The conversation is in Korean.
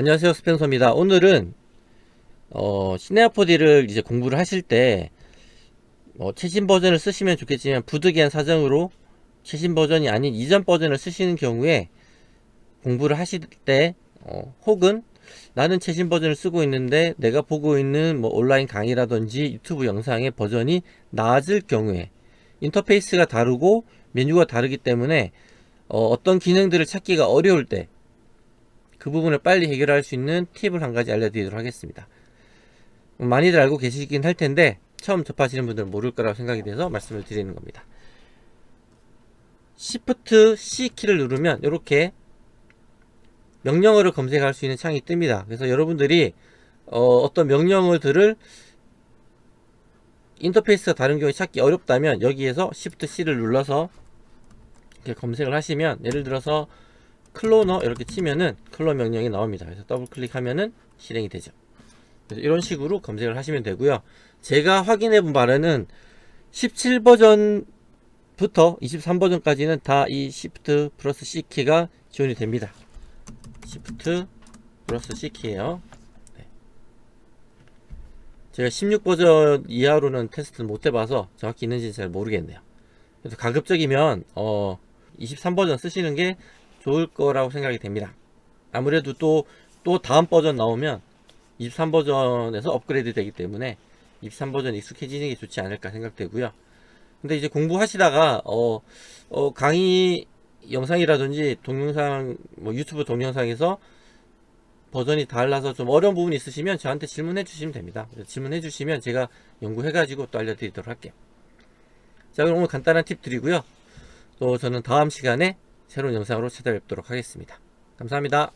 안녕하세요, 스pen서입니다. 오늘은 시네아포디를 이제 공부를 하실 때 최신 버전을 쓰시면 좋겠지만 부득이한 사정으로 최신 버전이 아닌 이전 버전을 쓰시는 경우에 공부를 하실 때 혹은 나는 최신 버전을 쓰고 있는데 내가 보고 있는 뭐 온라인 강의라든지 유튜브 영상의 버전이 낮을 경우에 인터페이스가 다르고 메뉴가 다르기 때문에 어떤 기능들을 찾기가 어려울 때 그 부분을 빨리 해결할 수 있는 팁을 한 가지 알려드리도록 하겠습니다. 많이들 알고 계시긴 할 텐데 처음 접하시는 분들은 모를 거라고 생각이 돼서 말씀을 드리는 겁니다. Shift C 키를 누르면 이렇게 명령어를 검색할 수 있는 창이 뜹니다. 그래서 여러분들이 어떤 명령어들을 인터페이스가 다른 경우에 찾기 어렵다면 여기에서 Shift C를 눌러서 이렇게 검색을 하시면, 예를 들어서 클로너 이렇게 치면은 클론 명령이 나옵니다. 그래서 더블 클릭하면은 실행이 되죠. 그래서 이런 식으로 검색을 하시면 되고요. 제가 확인해 본 바로는 17버전부터 23버전까지는 다 이 Shift 플러스 C 키가 지원이 됩니다. Shift 플러스 C 키예요. 네. 제가 16버전 이하로는 테스트를 못 해봐서 정확히 있는지 잘 모르겠네요. 그래서 가급적이면 23버전 쓰시는 게 좋을 거라고 생각이 됩니다. 아무래도 또 다음 버전 나오면 23버전에서 업그레이드 되기 때문에 23버전 익숙해지는 게 좋지 않을까 생각되고요. 근데 이제 공부하시다가 강의 영상이라든지 동영상, 뭐 유튜브 동영상에서 버전이 달라서 좀 어려운 부분이 있으시면 저한테 질문해 주시면 됩니다. 질문해 주시면 제가 연구해 가지고 또 알려드리도록 할게요. 자, 그럼 오늘 간단한 팁 드리고요. 또 저는 다음 시간에 새로운 영상으로 찾아뵙도록 하겠습니다. 감사합니다.